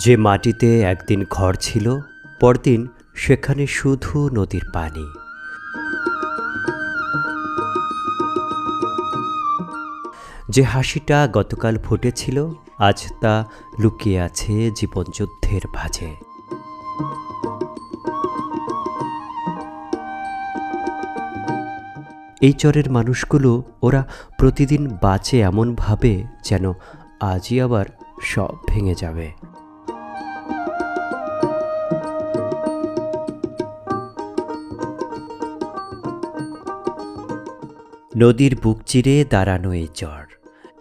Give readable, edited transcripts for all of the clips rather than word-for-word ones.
যে মাটিতে একদিন ঘর ছিল, পরদিন সেখানে শুধু নদীর পানি। যে হাসিটা গতকাল ফুটেছিল, আজ তা লুকিয়ে আছে জীবনযুদ্ধের ভাঁজে। এই চরের মানুষগুলো ওরা প্রতিদিন বাঁচে এমনভাবে যেন আজই আবার সব ভেঙে যাবে। নদীর বুক চিরে দাঁড়ানো এই চর,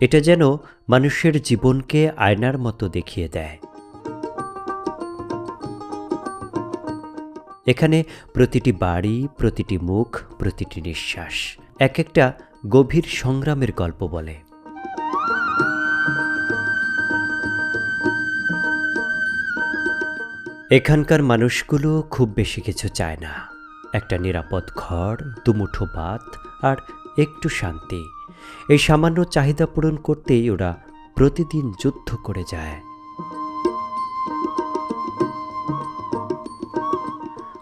এটা যেন মানুষের জীবনকে আয়নার মতো দেখিয়ে দেয়। এখানে প্রতিটি বাড়ি, প্রতিটি মুখ, প্রতিটি নিঃশ্বাস এক একটা গভীর সংগ্রামের গল্প বলে। এখানকার মানুষগুলো খুব বেশি কিছু চায় না, একটা নিরাপদ ঘর, দুমুঠো ভাত আর একটু শান্তি। এই সামান্য চাহিদা পূরণ করতেই ওরা প্রতিদিন যুদ্ধ করে যায়।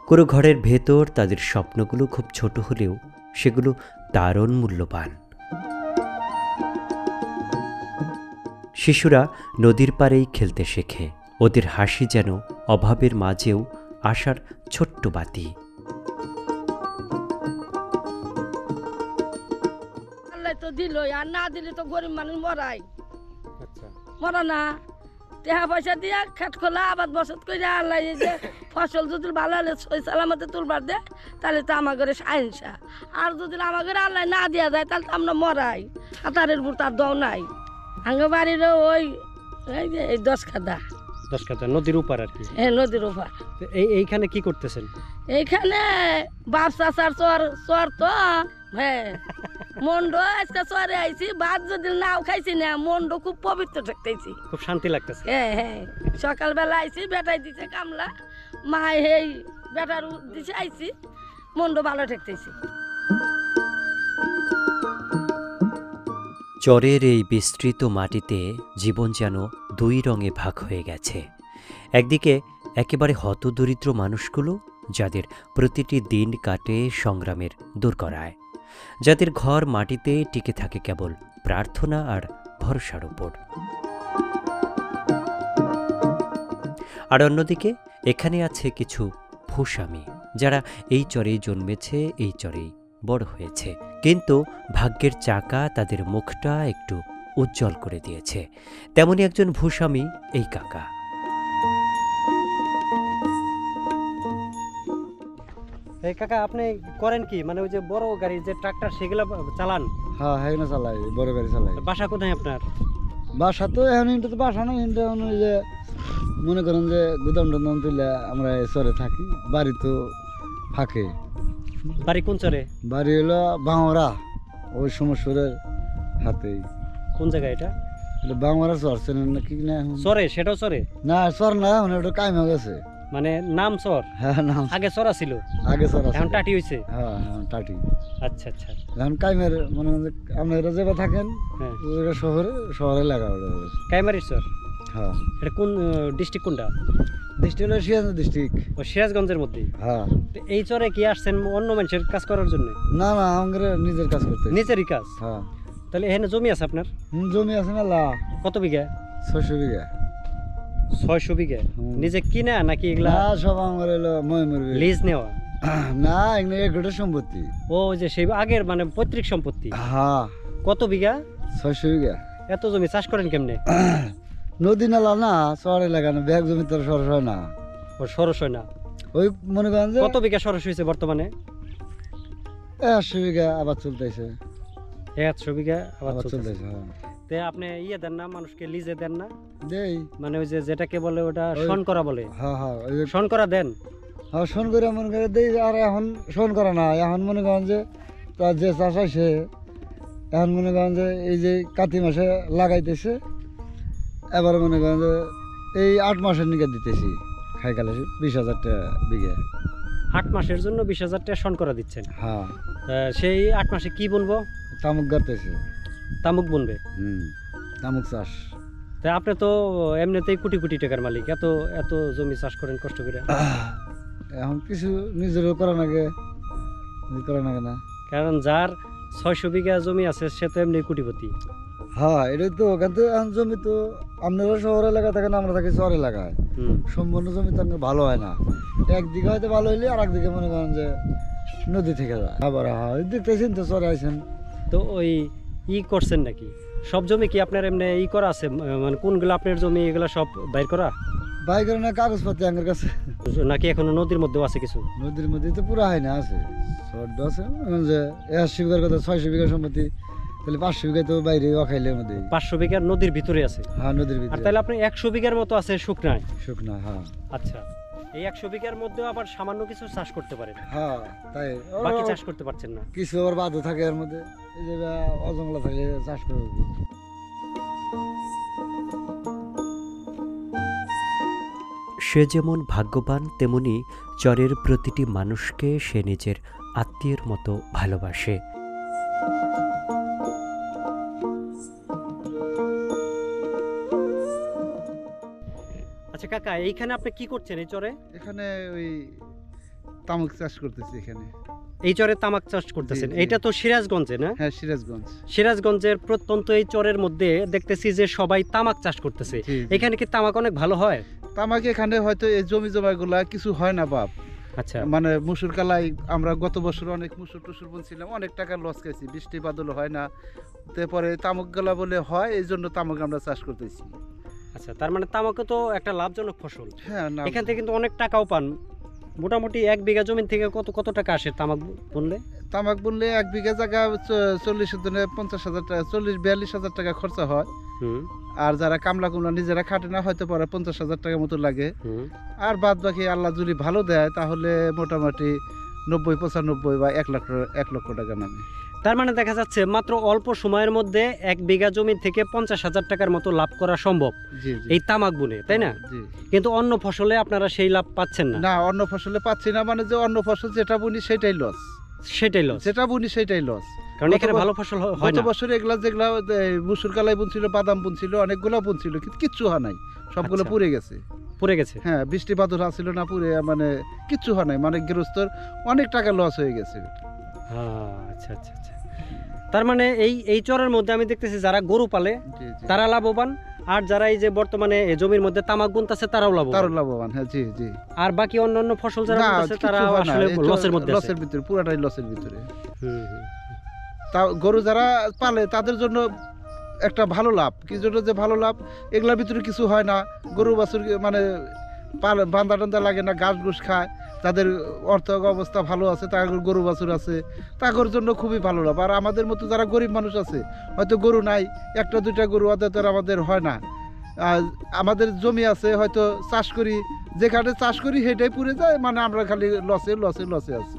কোনো ঘরের ভেতর তাদের স্বপ্নগুলো খুব ছোট হলেও সেগুলো দারুণ মূল্যবান। শিশুরা নদীর পাড়েই খেলতে শেখে, ওদের হাসি যেন অভাবের মাঝেও আশার ছোট্ট বাতি। তো দিল আর না দিলে তো গরিব মানুষ মরাই, মরা না টাকা পয়সা দিয়া খেত খোলা আবাদ বসত করে আল্লাহ যে ফসল যদি ভালো হলে সই সালামতে তুলবার দেয় তাহলে তো আমার ঘরে আইনসা। আর যদি আমার ঘরে আল্লাহ না দেওয়া যায় তাহলে তো আমরা মরাই, কাতারের উপর তার দও নাই। আঙ্গে বাড়ির ওই এই 10 কাদা নদীর উপর আর কি। হ্যাঁ, নদীর উপর। এইখানে কি করতেছেন? এইখানে বাপ চাচার চর তো হ্যাঁ মন্ড আজকে চরে আইছি, ভাত যদি নাও খাইছি না মন্ড খুব পবিত্র থাকতেছি, খুব শান্তি লাগতেছে। হ্যাঁ হ্যাঁ, সকালবেলা আইছি বেটাই দিছে কামলা, মাই হেই বেটার দিছে আইছি, মন্ড ভালো থাকতেছি। চরের এই বিস্তৃত মাটিতে জীবন যেন দুই রঙে ভাগ হয়ে গেছে। একদিকে একেবারে হতদরিদ্র মানুষগুলো, যাদের প্রতিটি দিন কাটে সংগ্রামের দোরগড়ায়, যাদের ঘর মাটিতে টিকে থাকে কেবল প্রার্থনা আর ভরসার উপর। আর অন্যদিকে এখানে আছে কিছু ভূস্বামী, যারা এই চরেই জন্মেছে, এই চরেই বড় হয়েছে, কিন্তু ভাগ্যের চাকা তাদের মুখটা একটু উজ্জ্বল করে দিয়েছে। তেমনি একজন ভূস্বামী এই কাকা। এই কাকা, আপনি করেন কি? মানে ওই যে বড় গাড়ি, যে ট্রাক্টর, সেগুলো চালান? হ্যাঁ হ্যাঁ, চালাই, বড় গাড়ি চালাই। বাসা কোথায় আপনার? বাসা তো এখন তো বাসা নয়, কিন্তু এখন ওই যে মনে করেন যে গুদাম টুদাম তুলে আমরা চরে থাকি। বাড়ি তো ফাঁকে। বাড়ি কোন চরে? বাড়ি হলো বাংরা, ওই সমস্যরের হাতেই। কোন জায়গায় এটা? বাংরা চর চেনেন না কি? না চরে, সেটাও চরে না, চর না, মানে ওটা কাইম হয়ে গেছে। মানে নাম চর? হ্যাঁ, নাম আগে চরা ছিল, আগে চর আছে, এখন টাটি হইছে। হ্যাঁ হ্যাঁ, টাটি। আচ্ছা আচ্ছা। এখন কাইমের মনে করেন আপনারা যেবা থাকেন হ্যাঁ, ওইটা শহরে লাগা ওটা। কাইমারির চর? হ্যাঁ। এটা কোন ডিস্ট্রিক্ট? কোনটা ডিস্ট্রিক্ট হলো সিরাজ ডিস্ট্রিক্ট। ও, সিরাজগঞ্জের মধ্যে। হ্যাঁ। এই চরে কি আসছেন অন্য মানুষের কাজ করার জন্য? না না, আমাদের নিজের কাজ করতে। নিজেরই কাজ? হ্যাঁ। তাহলে এখানে জমি আছে আপনার? জমি আছে মেলা। কত বিঘা? 600 বিঘা। 600 বিঘা? নিজে কিনা নাকি এগুলা? না, সব আমার হলো ময়মুর লিজ নেওয়া? না, এগুলো একটা সম্পত্তি। ও, যে সেই আগের মানে পৈতৃক সম্পত্তি? হ্যাঁ। কত বিঘা? 600 বিঘা। এত জমি চাষ করেন কেমনে? নদী নালা না, চরে লাগানো, ব্যাগ জমি তো সরস হয় না। ও, সরস হয় না? ওই মনে করেন যে কত বিঘা সরস হয়েছে বর্তমানে? 100 বিঘা আবার চলতেছে। 100 বিঘা আবার চলতেছে। হ্যাঁ। তে আপনি ইয়ে দেন না, মানুষকে লিজে দেন না? দেই। মানে ওই যে যেটাকে বলে ওটা শন করা বলে? হ্যাঁ হ্যাঁ, ওই শন করা দেন? হ্যাঁ, শোন করে মনে করে দেই। আর এখন শোন করা না, এখন মনে করেন যে তার যে চাষ আছে, এখন মনে করেন যে এই যে কাতি মাসে লাগাইতেছে, এবার মনে করেন যে এই 8 মাসের নিকে দিতেছি, খাই কালে 20,000 টাকা বিঘা। 8 মাসের জন্য 20,000 টাকা শন করা দিচ্ছেন? হ্যাঁ। সেই 8 মাসে কি বুনবো? তামুক গাড়তেছে। তামুক বুনবে? তামুক চাষ। তা আপনি তো এমনিতেই কোটি কোটি টাকার মালিক, এত এত জমি চাষ করেন কষ্ট করে। এখন কিছু নিজেরও করা লাগে, করা লাগে না। কারণ যার 600 বিঘা জমি আছে সে তো এমনি কোটিপতি। হ্যাঁ এটাই তো, কিন্তু এখন জমি তো আপনারা শহর এলাকায় থাকেন, আমরা থাকি শহর এলাকায়, সম্পূর্ণ জমি তো ভালো হয় না। একদিকে হয়তো ভালো হইলে আর একদিকে মনে করেন যে নদী থেকে যায়। আবার হয় দেখতেছেন তো চরে আইছেন তো ওই করছেন নাকি সব জমি কি আপনার এমনি করা আছে, মানে কোনগুলো আপনার জমি এগুলো সব বাইর করা? বাই করে না কাগজপত্র আমার কাছে, নাকি এখনো নদীর মধ্যেও আছে কিছু? নদীর মধ্যে তো পুরো হয় না, আছে শর্ট আছে যে 80 বিঘার কথা 600 বিঘা সম্পত্তি, তাহলে 500 বিঘা তো বাইরে অখাইলের মধ্যে। 500 বিঘার নদীর ভিতরে আছে? হ্যাঁ নদীর আর ভিতরে। তাহলে আপনি 100 বিঘার মতো আছে শুকনায়? শুকনা, হ্যাঁ। আচ্ছা, এই 100 বিঘার মধ্যেও আবার সামান্য কিছু চাষ করতে পারেন? হ্যাঁ তাই বাকি চাষ করতে পারছেন না? কিছু আবার বাদও থাকে এর মধ্যে, এই যে অজঙ্গলা থাকলে চাষ করে। সে যেমন ভাগ্যবান, তেমনি চরের প্রতিটি মানুষকে সে নিজের আত্মীয়ের মতো ভালোবাসে। আচ্ছা কাকা, এইখানে আপনি কি করছেন এই চরে? এখানে ওই তামাক চাষ করতেছি এখানে। এই চরে তামাক চাষ করতেছেন? জি, জি। এটা তো সিরাজগঞ্জে না? হ্যাঁ সিরাজগঞ্জ। সিরাজগঞ্জের প্রত্যন্ত এই চরের মধ্যে দেখতেছি যে সবাই তামাক চাষ করতেছে। জি, জি। এখানে কি তামাক অনেক ভালো হয়? তামাক এখানে হয়তো এই জমি জমাগুলা কিছু হয় না বাপ। আচ্ছা, মানে মুসুর কালাই আমরা গত বছর অনেক মুসুর টুসুর বুনছিলাম, অনেক টাকা লস খাইছি, বৃষ্টি বাদল হয় না। তারপরে তামাক গলা বলে হয়, এই জন্য তামাক আমরা চাষ করতেছি। আচ্ছা, তার মানে তামাকও তো একটা লাভজনক ফসল। হ্যাঁ না, এখান থেকে কিন্তু অনেক টাকাও পান। মোটামুটি 1 বিঘা জমি থেকে কত কত টাকা আসে তামাক বুনলে? তামাক বুনলে 1 বিঘা জায়গা 40 দিনে 50,000 টাকা, 40-42,000 টাকা খরচা হয়। হুম আর যারা কামলা কুমলা নিজেরা খাটে না হয়তো পরে 50,000 টাকা মতো লাগে। হুম। আর বাদ বাকি আল্লাহ যদি ভালো দেয় তাহলে মোটামুটি 90-95 বা 1 লক্ষ টাকা নামে। তার মানে দেখা যাচ্ছে মাত্র অল্প সময়ের মধ্যে 1 বিঘা জমি থেকে 50,000 টাকার মতো লাভ করা সম্ভব জি জি। এই তামাক বুনে, তাই না? জি। কিন্তু অন্য ফসলে আপনারা সেই লাভ পাচ্ছেন না। না অন্য ফসলে পাচ্ছি না, মানে যে অন্য ফসল যেটা বুনি সেটাই লস, সেটাই লস। যেটা বুনি সেটাই লস। কারণ এখানে ভালো ফসল হয় গত না। বছর যেগুলা মুসুর কালাই বুনছিল, বাদাম বুনছিল, অনেকগুলো বুনছিল, কিন্তু কিচ্ছু হয় নাই, সবগুলো আচ্ছা। পুড়ে গেছে। পড়ে গেছে? হ্যাঁ বৃষ্টি বাদল আসছিল না, পুড়ে মানে কিচ্ছু হয় নাই, মানে গৃহস্থর অনেক টাকা লস হয়ে গেছে। হ্যাঁ, আচ্ছা আচ্ছা আচ্ছা। তার মানে এই চরের মধ্যে আমি দেখতেছি যারা গরু পালে জি জি। তারা লাভবান, আর যারা এই যে বর্তমানে এই জমির মধ্যে তামাক বুনতেছে তারাও তারও লাভবান। লাভবান, হ্যাঁ জি জি। আর বাকি অন্যান্য ফসল যারা না, বুনতেছে তারা কিচ্ছু হয় না, আসলে এই তো লসের মধ্যে আছে। লসের ভিতরে, পুরাটাই লসের ভিতরে। হুম হুম। তা গরু যারা পালে তাদের জন্য একটা ভালো লাভ, কি জন্য যে ভালো লাভ, এগুলার ভিতরে কিছু হয় না, গরু বাছুর মানে বান্দা টান্দা লাগে না, ঘাস ঘুষ খায়, তাদের অর্থ অবস্থা ভালো আছে, তাদের গরু বাছুর আছে, তাদের জন্য খুবই ভালো লাভ। আর আমাদের মতো যারা গরিব মানুষ আছে, হয়তো গরু নাই, 1-2টা গরু ওদের আমাদের হয় না, আর আমাদের জমি আছে হয়তো চাষ করি, যেখানে চাষ করি সেটাই পুড়ে যায়, মানে আমরা খালি লসে লসে লসে আছি।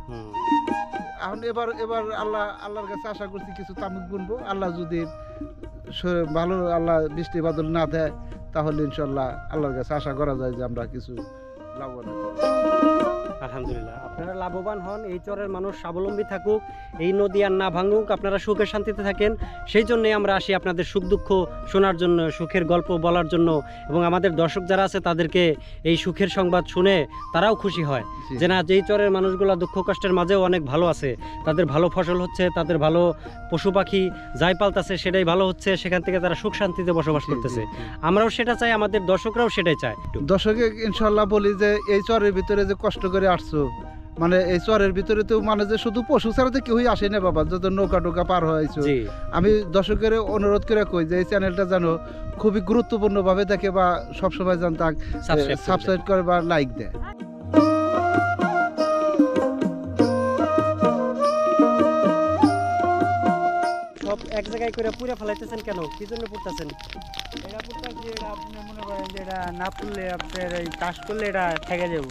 হুম। এখন এবার আল্লাহর কাছে আশা করছি কিছু তামাক বুনবো, আল্লাহ যদি ভালো আল্লাহ বৃষ্টি বাদল না দেয় তাহলে ইনশাল্লাহ আল্লাহর কাছে আশা করা যায় যে আমরা কিছু লাভবান হব। আলহামদুলিল্লাহ, আপনারা লাভবান হন, এই চরের মানুষ স্বাবলম্বী থাকুক, এই নদী আর না ভাঙুক, আপনারা সুখে শান্তিতে থাকেন। সেই জন্যই আমরা আসি আপনাদের সুখ দুঃখ শোনার জন্য, সুখের গল্প বলার জন্য, এবং আমাদের দর্শক যারা আছে তাদেরকে এই সুখের সংবাদ শুনে তারাও খুশি হয় জি। যে না, যেই চরের মানুষগুলো দুঃখ কষ্টের মাঝেও অনেক ভালো আছে, তাদের ভালো ফসল হচ্ছে, তাদের ভালো পশু পাখি যাই পালতাছে সেটাই ভালো হচ্ছে, সেখান থেকে তারা সুখ শান্তিতে বসবাস জি, করতেছে। জি, জি। আমরাও সেটা চাই, আমাদের দর্শকরাও সেটাই চায়। দর্শকে ইনশাল্লাহ বলি যে এই চরের ভিতরে যে কষ্ট করে আসছো, মানে এই চরের ভিতরে তো মানে যে শুধু পশু ছাড়া তো কেউই আসে না বাবা, যত নৌকা টোকা পার হয়েছো। জি, আমি দর্শকের অনুরোধ করে কই যে এই চ্যানেলটা যেন খুবই গুরুত্বপূর্ণভাবে দেখে বা সবসময় যেন তাকে সাবস্ক্রাইব করে বা লাইক দেয়। সব এক জায়গায় করে পুরো ফেলাইতেছেন কেন? কি জন্য পুড়তেছেন? এটা পুরোটাই যে এটা আপনি মনে করেন যে এটা না পুড়লে আপনার এই চাষ করলে এটা থেকে যাবো,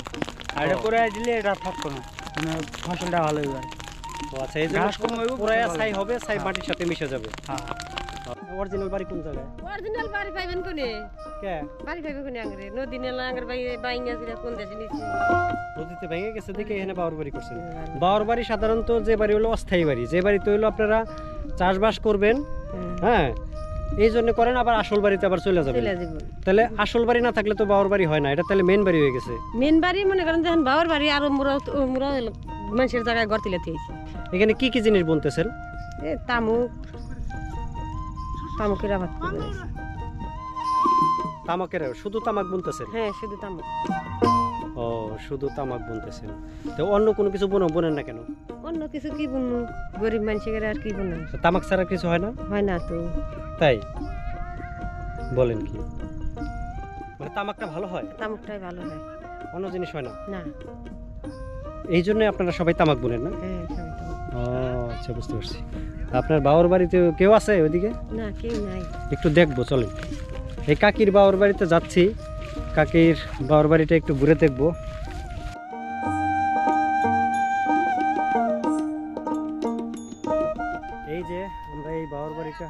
আর এটা করে দিলে এটা থাকতো না, মানে ফসলটা ভালো হবে। ও আচ্ছা, এই জন্য ঘাস কম হইবো, পুরাই ফসল ছাই ভালো হবে, ছাই মাটির সাথে মিশে যাবে। হ্যাঁ। অরিজিনাল বাড়ি কোন জায়গায়? অরিজিনাল বাড়ি পাইবেন কোনে? কে? বাড়ি পাইবে কোনে আঙ্গরে? নদী নেলা আঙ্গর বাইঙ্গা ছিল কোন দেশে নিছি? নদীতে ভেঙে গেছে দেখে এখানে বাওর বাড়ি করছেন। বাওর বাড়ি সাধারণত যে বাড়ি হলো অস্থায়ী বাড়ি, যে বাড়িতে হইলো আপনারা চাষবাস করবেন, হ্যাঁ, এই জন্য করেন, আবার আসল বাড়িতে আবার চলে যাবেন। চলে যাব। তাহলে আসল বাড়ি না থাকলে তো বাবার বাড়ি হয় না, এটা তাহলে মেন বাড়ি হয়ে গেছে। মেন বাড়ি মনে করেন যখন বাবার বাড়ি আর মোরা মানুষের জায়গায় ঘর তুলে দিয়েছি। এখানে কি কি জিনিস বুনতেছেন? এ তামুকের আবাদ করে। তামাকের, শুধু তামাক বুনতেছেন? হ্যাঁ, শুধু তামুক। ও, শুধু তামাক বুনতেছেন। তো অন্য কোনো কিছু বোনেন না কেন? অন্য কিছু কি বুনবো, গরিব মানুষের আর কি বুনবো? তো তামাক ছাড়া কিছু হয় না? হয় না তো। তাই বলেন কি? মানে তামাকটা ভালো হয়? তামুকটাই ভালো হয়, অন্য জিনিস হয় না? না। এই জন্য আপনারা সবাই তামাক বুনেন না? হ্যাঁ, সবাই তামুক। ও আচ্ছা, বুঝতে পারছি। আপনার বাবার বাড়িতে কেউ আছে ওইদিকে? না, কেউ নাই। একটু দেখবো, চলেন। এই কাকির বাবার বাড়িতে যাচ্ছি, কাকির বাবার বাড়িটা একটু ঘুরে দেখবো। এই যে আমরা এই বাবার বাড়িটা,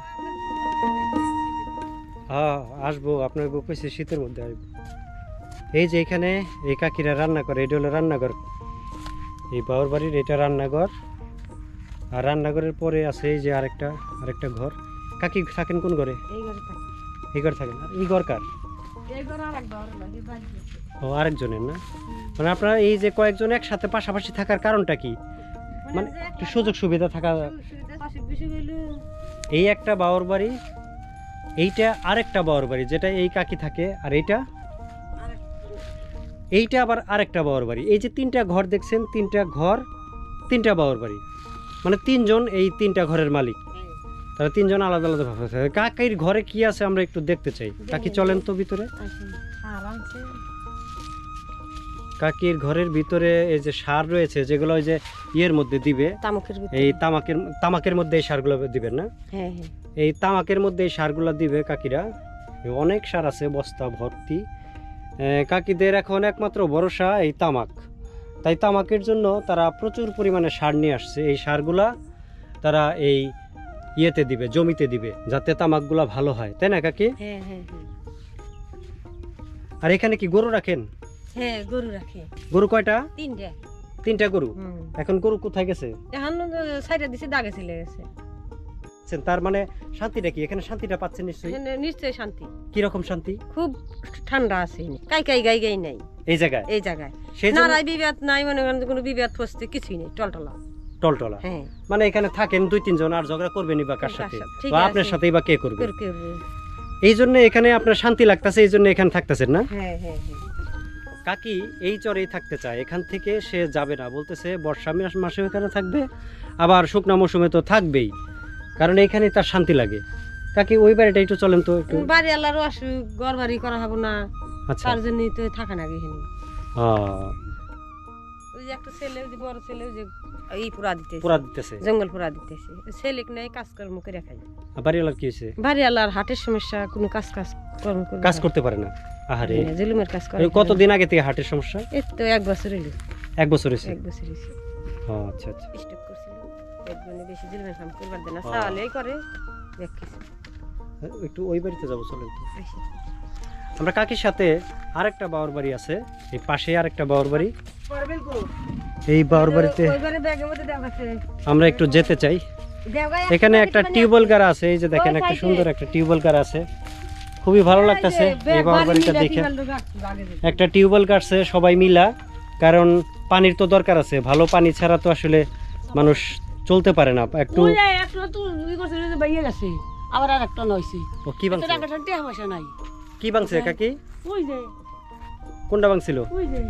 হ্যাঁ আসবো, আপনার কইছে শীতের মধ্যে আসবো। এই যে এখানে এই কাকিরা রান্না করে, এটা হলো রান্নাঘর। এই বাবার বাড়ির এটা রান্নাঘর, আর রান্নাঘরের পরে আছে এই যে আরেকটা ঘর। কাকি থাকেন কোন ঘরে? এই ঘরে থাকি। এই ঘর থাকেন। আর এই ঘর কার? এই ঘর আর এক ঘর না, এই বাড়ি। ও, আরেকজনের না? মানে আপনারা এই যে কয়েকজন একসাথে পাশাপাশি থাকার কারণটা কি? মানে একটু সুযোগ সুবিধা থাকা। এই একটা বাবার বাড়ি, এইটা আরেকটা বাবার বাড়ি যেটা এই কাকি থাকে, আর এইটা আবার আরেকটা বাবার বাড়ি। এই যে 3টা ঘর দেখছেন, 3টা ঘর 3টা বাবার বাড়ি, মানে 3জন এই 3টা ঘরের মালিক। তারা 3জন আলাদা আলাদা ভাবে থাকে। কাকির ঘরে কি আছে আমরা একটু দেখতে চাই। কাকি চলেন তো ভিতরে। কাকির ঘরের ভিতরে এই যে সার রয়েছে, যেগুলো ওই যে ইয়ের মধ্যে দিবে, এই তামাকের মধ্যে এই সারগুলো দিবেন না? হ্যাঁ, হ্যাঁ। এই তামাকের মধ্যে এই সারগুলো দিবে কাকিরা। অনেক সার আছে, বস্তা ভর্তি। কাকিদের এখন একমাত্র ভরসা এই তামাক, তাই তামাকের জন্য তারা প্রচুর পরিমাণে সার নিয়ে আসছে। এই সারগুলা তারা এই ইয়েতে দিবে, জমিতে দিবে, যাতে তামাকগুলা ভালো হয়, তাই না কাকি? হ্যাঁ, হ্যাঁ, হ্যাঁ। আর এখানে কি গরু রাখেন? হ্যাঁ, গরু রাখে। গরু কয়টা? 3টা। 3টা গরু। এখন গরু কোথায় গেছে? এখন সাইডে দিছে, দাগে চলে গেছে। তার মানে শান্তিটা কি? এখানে শান্তিটা পাচ্ছেন নিশ্চয়ই? এখানে নিশ্চয়ই শান্তি। কি রকম শান্তি? খুব ঠান্ডা আছে, গাই নাই এই জায়গায়। সেই জন্য নারাই বিবাদ নাই, মনে করেন কোনো বিবাদ ফসতে কিছুই নেই, টলটলা। হ্যাঁ, মানে এখানে থাকেন 2-3 জন, আর ঝগড়া করবেনই বা কার সাথে? ঠিক বা আছে। আপনার সাথেই বা কে করবে? করবে। এই জন্য এখানে আপনার শান্তি লাগতেছে, এই জন্য এখানে থাকতেছেন না? হ্যাঁ, হ্যাঁ, হ্যাঁ। কাকি এই চরেই থাকতে চায়, এখান থেকে সে যাবে না, বলতেছে বর্ষা মাসে এখানে থাকবে, আবার শুকনা মৌসুমে তো থাকবেই, কারণ এইখানে তার শান্তি লাগে। কাকি ওই বাড়িটা একটু চলেন তো একটু। বাড়ি আল্লাহর অসুখ, ঘর বাড়ি করা হবে না, আচ্ছা, তার জন্যই তো থাকা না এখানে। ওই যে একটা ছেলে, ওই যে বড় ছেলে, ওই যে এই পুরা দিতেছে, জঙ্গল পুরা দিতেছে। ছেলে নাই কাজকর্ম করে খাই। বাড়িওয়ালার কি হয়েছে? বাড়ি আল্লাহর হাটের সমস্যা, কোনো কাজ করতে পারে না। আহারে, জুলুমের কাজ করে। কতদিন আগে থেকে হাটের সমস্যা? এই তো 1 বছর হইলো। 1 বছর হয়েছে? 1 বছর হয়েছে। আচ্ছা আচ্ছা। স্টক করছিল, এর জন্য বেশি জুলুমের কাম করবার দেয় না, সালেই করে দেখছিস। একটু ওই বাড়িতে যাবো, চলেন তো। আসি। আমরা কাকির সাথে আরেকটা বাবার বাড়ি আছে, এই পাশে আরেকটা বাবার বাড়ি। এই বাবার বাড়িতে আমরা একটু যেতে চাই। এখানে একটা টিউবওয়েল গাড়া আছে, এই যে দেখেন একটা সুন্দর একটা টিউবওয়েল গাড়া আছে, খুবই ভালো লাগতেছে এই বাবার বাড়িটা দেখে। একটা টিউবওয়েল গাড়ছে সবাই মিলা, কারণ পানির তো দরকার আছে, ভালো পানি ছাড়া তো আসলে মানুষ চলতে পারে না। একটু আবার আর একটা নইছে। ও কি ভাঙছে? টাকা পয়সা নাই। কি ভাঙছে কাকি? ওই যে, কোনটা ভাঙছিল? ওই যে।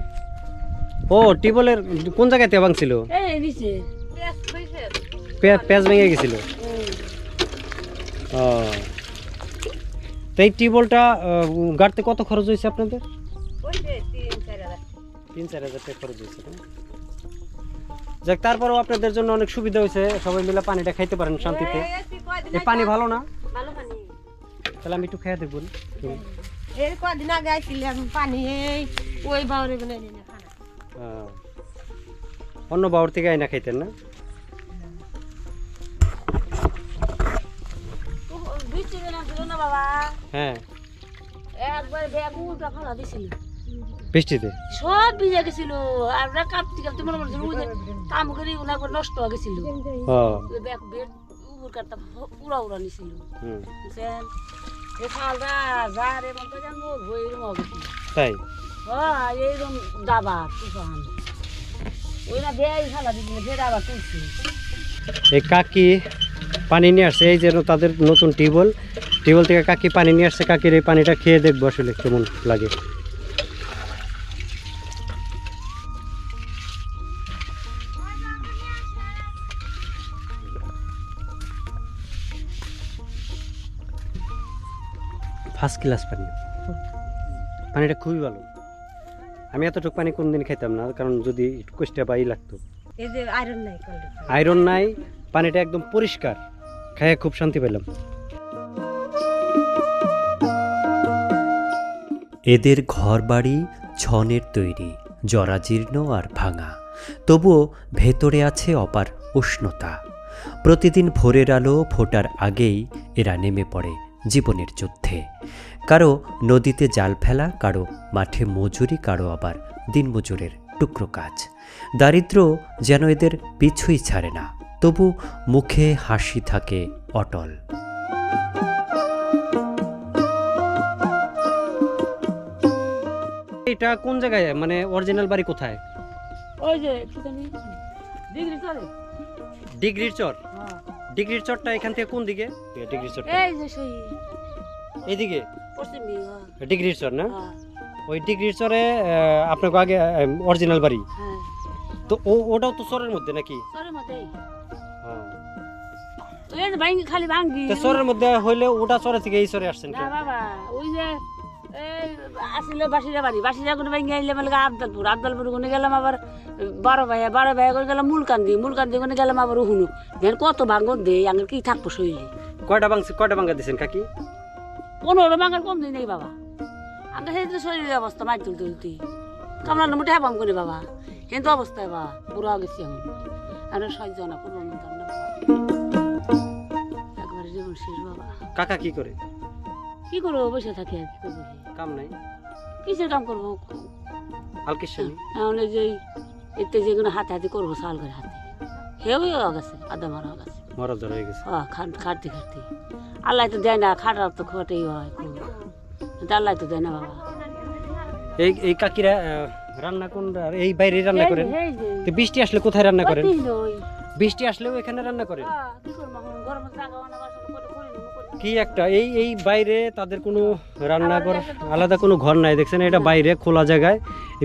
ও, টিউবওয়েলের কোন জায়গাতে ভাঙছিল? এই নিচে। পেঁয়াজ ভেঙে গেছিল। ও, তো এই টিউবওয়েলটা গাড়তে কত খরচ হয়েছে আপনাদের? ওই যে 3-4 হাজার। 3-4 হাজার টাকা খরচ হয়েছে। যাক, তারপরেও আপনাদের জন্য অনেক সুবিধা হয়েছে, সবাই মিলে পানিটা খাইতে পারেন শান্তিতে। এই পানি ভালো না? ভালো পানি। তাহলে আমি একটু খেয়ে দেখবো। এর কদিন আগে আইছিলাম, পানি এই ওই বাউরে বানাই না খানা। অন্য বাউর থেকে আইনা খাইতেন না? বৃষ্টি ছিল না বাবা, হ্যাঁ, একবার ব্যাগ উল্টা ফালা দিছিল, বৃষ্টিতে সব ভিজে গেছিল। আমরা কাঁপতে কাঁপতে মনে করছিল কাম করে ওগুলা নষ্ট হয়ে গেছিল। ও, ব্যাগ বেড পুকুর কাটটা উড়া উড়া নিছিল হুম বুঝছেন এই খালটা যা রে মন তো জান মরবো এরকম হবে কি তাই হ্যাঁ এইরকম দাবা তুফান ওই না বেয়াই খালা দিলে ফের আবার তুলছি এই কাকি পানি নিয়ে আসছে এই যেন তাদের নতুন টিউবওয়েল থেকে কাকি পানি নিয়ে আসছে কাকির এই পানিটা খেয়ে দেখবো আসলে কেমন লাগে ফার্স্ট ক্লাস পানি পানিটা খুবই ভালো আমি এতটুকু পানি কোনদিন খেতাম না কারণ যদি একটু কষ্টে বাই লাগতো এই যে আয়রন নাই কলটা আয়রন নাই পানিটা একদম পরিষ্কার খেয়ে খুব শান্তি পেলাম এদের ঘরবাড়ি ছনের তৈরি জরাজীর্ণ আর ভাঙা তবুও ভেতরে আছে অপার উষ্ণতা প্রতিদিন ভোরের আলো ফোটার আগেই এরা নেমে পড়ে জীবনের যুদ্ধে কারো নদীতে জাল ফেলা কারো মাঠে মজুরি কারো আবার দিনমজুরের টুকরো কাজ দারিদ্র্য যেন এদের পিছুই ছাড়ে না তবু মুখে হাসি থাকে অটল এটা কোন জায়গায় মানে অরিজিনাল বাড়ি কোথায় ওই যে একটুখানি ডিগ্রি চলে ডিগ্রির চর হ্যাঁ ডিগ্রির চরটা এখান থেকে কোন দিকে ডিগ্রির চরটা এই যে সেই এইদিকে পশ্চিম ডিগ্রির চর না হ্যাঁ ওই ডিগ্রির চরে আপনার আগে অরিজিনাল বাড়ি হ্যাঁ তো ওটাও তো চরের মধ্যে নাকি সরের মধ্যেই হ্যাঁ ওই যে ভাঙ্গি খালি ভাঙ্গি তো চরের মধ্যে হইলে ওটা চরে থেকে এই চরে আসছেন না বাবা ওই যে এই আসলে বাসিরা বাসিরা কোনো ভাঙ্গি আইলে মানে আবদালপুর কোনে গেলাম আবার বড় ভাইয়া করে গেলাম মুলকান্দি কোনে গেলাম আবার উহুনু দেন কত ভাঙ্গন দেয় আঙের কি থাকবো শৈলে কয়টা ভাঙ্গা দিয়েছেন কাকি 15 ভাঙ্গার কম দিই নেই বাবা আগে সেই তো শরীরের অবস্থা মাছ তুলতে কামড়ানো মুঠে হ্যাঁ করে বাবা কিন্তু অবস্থায় বাবা বুড়া গেছি এখন আমরা সহ্য না করবো না একবারে জীবন শেষ বাবা কাকা কি করে কি করবো বসে থাকি আর কি করবো কাম নাই কিসের কাম করবো হালকিসানি এখন এই যে এতে যেগুলো হাতে করবো চাল করে হাতে হেও গেছে আদা মারা গেছে মরা ধরে হয়ে গেছে খাটতে আল্লাহ তো দেয় না খাটার তো খাটেই হয় খুব আল্লাহ তো দেয় না বাবা এই কাকিরা রান্না কোন এই বাইরে রান্না করেন এই যে তো বৃষ্টি আসলে কোথায় রান্না করেন ওই যে ওই। বৃষ্টি আসলেও এখানে রান্না করেন কি করবো এখন গরমের জায়গা অনেক আসলে করে করি কি একটা এই বাইরে তাদের কোনো রান্নাঘর আলাদা কোনো ঘর নাই দেখছেন এটা বাইরে খোলা জায়গায়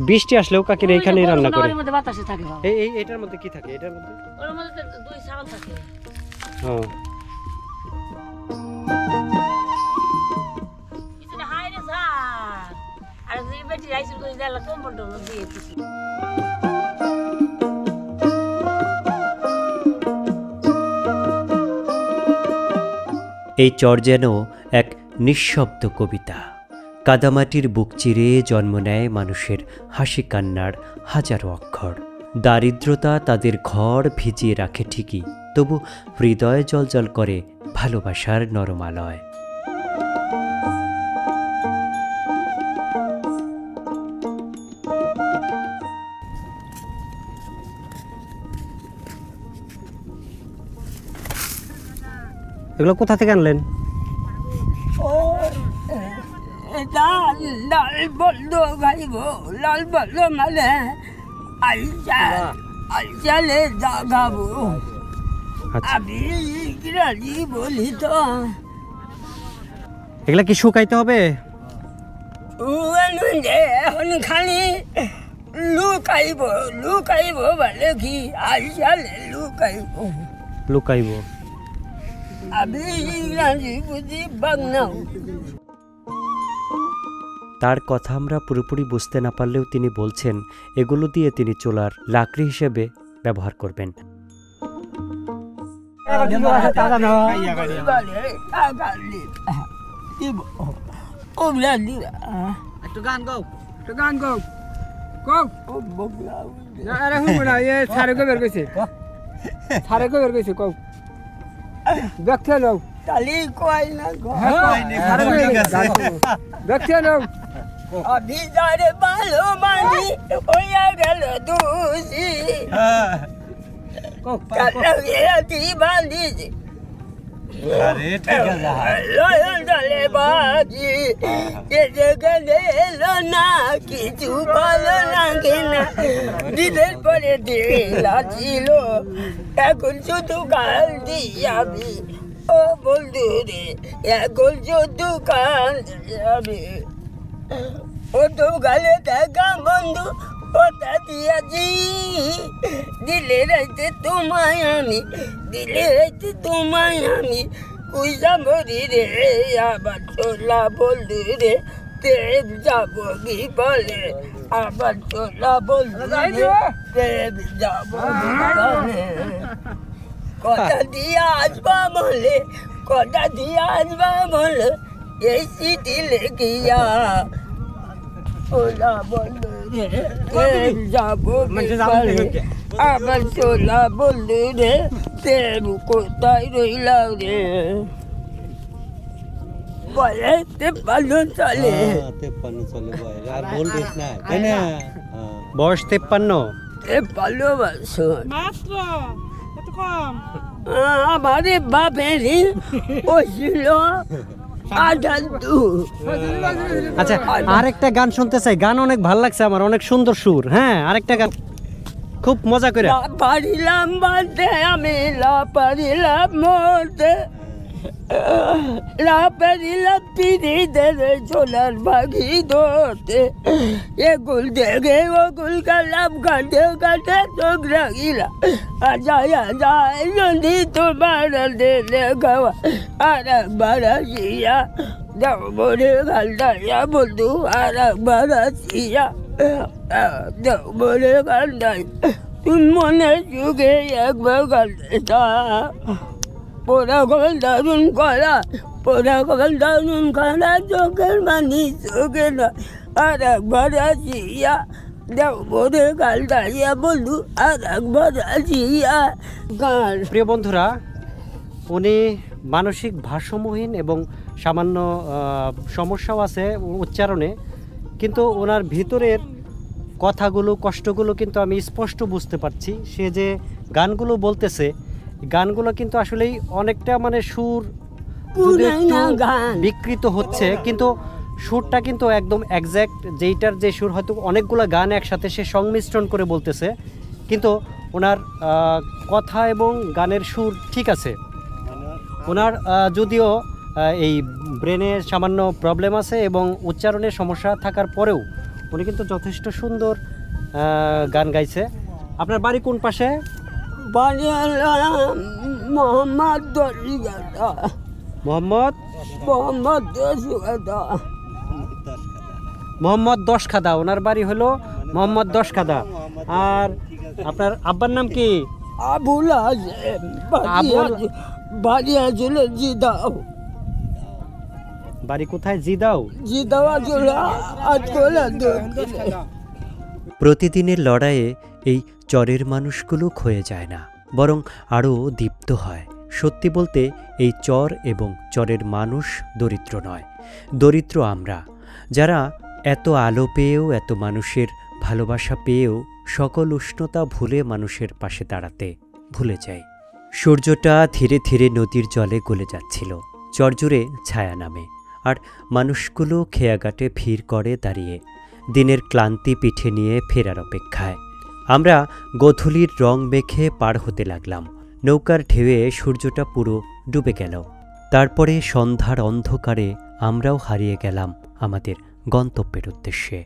বৃষ্টি আসলেও কাকিরা এখানেই রান্না করে ওর মধ্যে বাতাসে থাকে বাবা এই এটার মধ্যে কি থাকে এটার মধ্যে ওর মধ্যে তো দুই ছাগল থাকে হ্যাঁ পিছনে হাইরে ঝাড় আর যে বেটি রাইসুর করে দিলা কম্বল টম্বল দিয়ে কিছু এই চর যেন এক নিঃশব্দ কবিতা কাদামাটির বুক চিরে জন্ম নেয় মানুষের হাসি কান্নার হাজারো অক্ষর দারিদ্রতা তাদের ঘর ভিজিয়ে রাখে ঠিকই তবু হৃদয় জ্বলজ্বল করে ভালোবাসার নরমালয় এগুলো কোথা থেকে আনলেন লাল বললো গাইব লাল বললো মানে আইচালে জাগাবো আমি ইংরাজি বলি তো এগুলা কি শুকাইতে হবে এখন খালি লুকাইব বলে কি আইচালে লুকাইব আমি ইংরাজি বুঝি বাংলা তার কথা আমরা পুরোপুরি বুঝতে না পারলেও তিনি বলছেন এগুলো দিয়ে তিনি চোলার লাকড়ি হিসেবে ব্যবহার করবেন একটু গান গাও সারে কো বের কইছে কও দেখতে নাও তালি কই না দেখতে নাও অভিযারে ভালো মানি হইয়া গেল দোষী কাটাইয়া দি বাঁধিছি লয়লে বাজি এসে গেলে এলো না, কিছু ভালো লাগে না। দিনের পরে দিন ছিল, এখন শুধু কাল দিয়াবি। ও বন্ধু রে, এখন শুধু কাল দিয়াবি। ও তো গালে দেখা বন্ধু ওটা দিয়াছি, দিলে রাইতে তোমায় আমি, দিলে রাইতে তোমায় আমি। কুইসা মরি রে, আবার চলা বন্ধু রে, প্রেম যাব কি বলে, আবার চলা বন্ধু রে, প্রেম যাব কি বলে। কথা দিয়ে আসবা বলে, কথা দিয়ে আসবা বলে, এই চিঠি লেখিয়া ওলা বন্ধু রে, প্রেম যাব কি বলে, আবার চলা বন্ধু রে, প্রেম কোথায় রইলাম রে। বলে 53 চলে, বয়স 53। ভালোবাসো আমারে বাপেরই ওই ছিল 58। আচ্ছা, আরেকটা গান শুনতে চাই। গান অনেক ভালো লাগছে আমার, অনেক সুন্দর সুর। হ্যাঁ, আরেকটা গান খুব মজা করে। পারিলাম বাঁধতে আমি, পারিলাম মরতে, পারিলাম পিড়িতে সোনার পাখি ধরতে। এগুল দেখে ওগুল কালাম, কাটে কাটে চোখ রাখিলাম। যায় যায় নদী তোমার দিলে খাওয়া, আর একবার আসিয়া দাও মনে গালটাইয়া বন্ধু, আর একবার আসিয়া দাও মনে গালটাই। তুমি মনে যুগে একবার গালটা, পোড়া কল দারুণ করা, পোড়া কল দারুণ করা, চোখের মানি চোখে না, আর একবার আসিয়া দাও মনে গালটাইয়া বন্ধু, আর একবার আসিয়া গান। প্রিয় বন্ধুরা, উনি মানসিক ভারসাম্যহীন এবং সামান্য সমস্যাও আছে উচ্চারণে, কিন্তু ওনার ভিতরের কথাগুলো, কষ্টগুলো কিন্তু আমি স্পষ্ট বুঝতে পারছি। সে যে গানগুলো বলতেছে, গানগুলো কিন্তু আসলেই অনেকটা মানে সুর বিকৃত হচ্ছে, কিন্তু সুরটা কিন্তু একদম একজ্যাক্ট, যেইটার যে সুর হয়তো অনেকগুলো গান একসাথে সে সংমিশ্রণ করে বলতেছে, কিন্তু ওনার কথা এবং গানের সুর ঠিক আছে। ওনার যদিও এই ব্রেনের সামান্য প্রবলেম আছে এবং উচ্চারণের সমস্যা থাকার পরেও উনি কিন্তু যথেষ্ট সুন্দর গান গাইছে। আপনার বাড়ি কোন পাশে? বাড়ি মোহাম্মদ মোহাম্মদ দশখাদা। ওনার বাড়ি হলো মোহাম্মদ দশখাদা। আর আপনার আব্বার নাম কি? আবুল হাসেম। বাড়ি আসলে জিদাও। বাড়ি কোথায়? জিদাও। জিদাও আসলে প্রতিদিনের লড়াইয়ে এই চরের মানুষগুলো ক্ষয়ে যায় না, বরং আরও দীপ্ত হয়। সত্যি বলতে এই চর এবং চরের মানুষ দরিদ্র নয়, দরিদ্র আমরা, যারা এত আলো পেয়েও, এত মানুষের ভালোবাসা পেয়েও সকল উষ্ণতা ভুলে মানুষের পাশে দাঁড়াতে ভুলে যাই। সূর্যটা ধীরে ধীরে নদীর জলে গলে যাচ্ছিল, চরজুড়ে ছায়া নামে, আর মানুষগুলো খেয়াঘাটে ভিড় করে দাঁড়িয়ে, দিনের ক্লান্তি পিঠে নিয়ে ফেরার অপেক্ষায়। আমরা গোধূলির রং মেখে পার হতে লাগলাম। নৌকার ঢেউয়ে সূর্যটা পুরো ডুবে গেল। তারপরে সন্ধ্যার অন্ধকারে আমরাও হারিয়ে গেলাম আমাদের গন্তব্যের উদ্দেশ্যে।